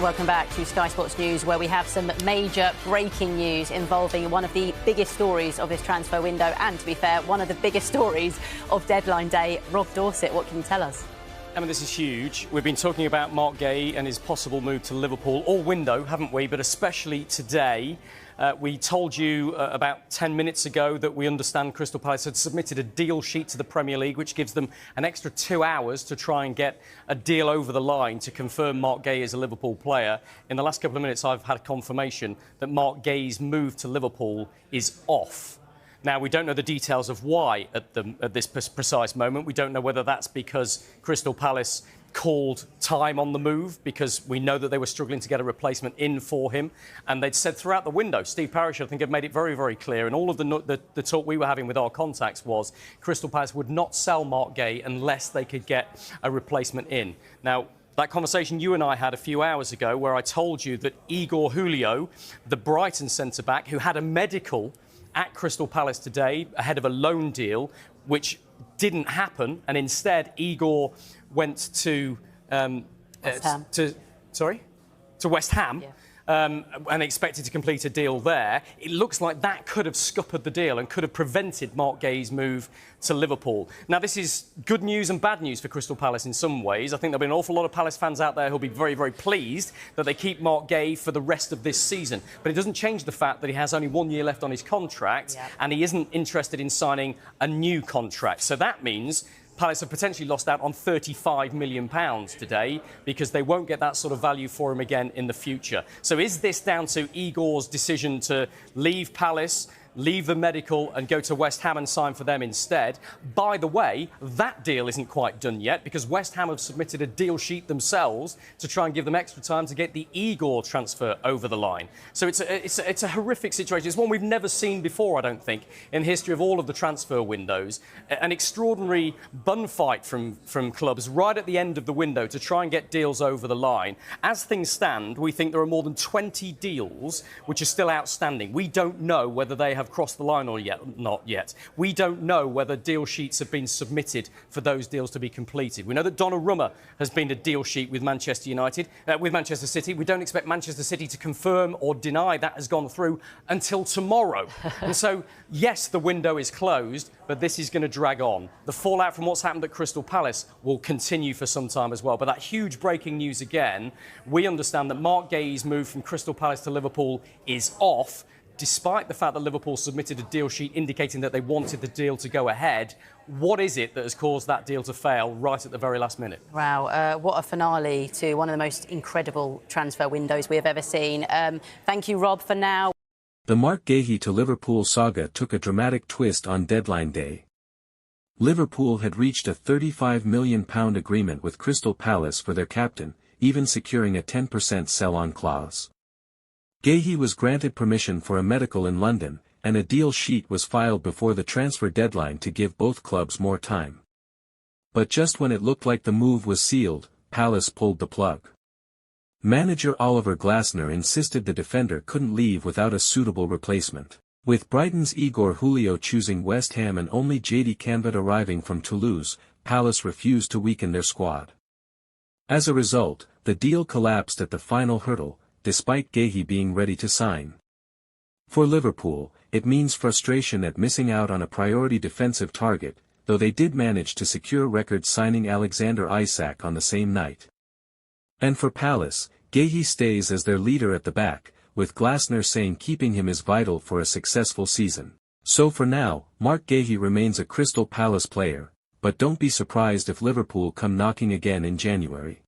Welcome back to Sky Sports News, where we have some major breaking news involving one of the biggest stories of this transfer window and, to be fair, one of the biggest stories of deadline day. Rob Dorset, what can you tell us? Emma, this is huge. We've been talking about Marc Guéhi and his possible move to Liverpool all window, haven't we? But especially today. We told you about 10 minutes ago that we understand Crystal Palace had submitted a deal sheet to the Premier League, which gives them an extra 2 hours to try and get a deal over the line to confirm Marc Guéhi as a Liverpool player. In the last couple of minutes, I've had a confirmation that Marc Guéhi's move to Liverpool is off. Now, we don't know the details of why at this precise moment. We don't know whether that's because Crystal Palace called time on the move, because we know that they were struggling to get a replacement in for him. And they'd said throughout the window, Steve Parish, I think, had made it very, very clear, and all of the talk we were having with our contacts was Crystal Palace would not sell Marc Guéhi unless they could get a replacement in. Now, that conversation you and I had a few hours ago, where I told you that Igor Julio, the Brighton centre-back, who had a medical at Crystal Palace today ahead of a loan deal, which didn't happen, and instead Igor went to West Ham. to West Ham. Yeah. And expected to complete a deal there. It looks like that could have scuppered the deal and could have prevented Marc Guéhi's move to Liverpool. Now, this is good news and bad news for Crystal Palace in some ways. I think there'll be an awful lot of Palace fans out there who'll be very, very pleased that they keep Marc Guéhi for the rest of this season. But it doesn't change the fact that he has only 1 year left on his contract, and he isn't interested in signing a new contract. So that means Palace have potentially lost out on £35 million today, because they won't get that sort of value for him again in the future. So is this down to Igor's decision to leave Palace, leave the medical and go to West Ham and sign for them instead? By the way, that deal isn't quite done yet, because West Ham have submitted a deal sheet themselves to try and give them extra time to get the Igor transfer over the line. So it's a horrific situation. It's one we've never seen before, I don't think, in the history of all of the transfer windows. An extraordinary bun fight from clubs right at the end of the window to try and get deals over the line. As things stand, we think there are more than 20 deals which are still outstanding. We don't know whether they have crossed the line or not yet. We don't know whether deal sheets have been submitted for those deals to be completed. We know that Donnarumma has been a deal sheet with Manchester City. We don't expect Manchester City to confirm or deny that has gone through until tomorrow. And so, yes, the window is closed, but this is going to drag on. The fallout from what's happened at Crystal Palace will continue for some time as well. But that huge breaking news again, we understand that Marc Guéhi's move from Crystal Palace to Liverpool is off, despite the fact that Liverpool submitted a deal sheet indicating that they wanted the deal to go ahead. What is it that has caused that deal to fail right at the very last minute? Wow, what a finale to one of the most incredible transfer windows we have ever seen. Thank you, Rob, for now. The Marc Guéhi to Liverpool saga took a dramatic twist on deadline day. Liverpool had reached a £35 million agreement with Crystal Palace for their captain, even securing a 10% sell-on clause. Guéhi was granted permission for a medical in London, and a deal sheet was filed before the transfer deadline to give both clubs more time. But just when it looked like the move was sealed, Palace pulled the plug. Manager Oliver Glasner insisted the defender couldn't leave without a suitable replacement. With Brighton's Igor Julio choosing West Ham and only JD Canvat arriving from Toulouse, Palace refused to weaken their squad. As a result, the deal collapsed at the final hurdle, despite Guéhi being ready to sign. For Liverpool, it means frustration at missing out on a priority defensive target, though they did manage to secure record signing Alexander Isak on the same night. And for Palace, Guéhi stays as their leader at the back, with Glasner saying keeping him is vital for a successful season. So for now, Marc Guéhi remains a Crystal Palace player, but don't be surprised if Liverpool come knocking again in January.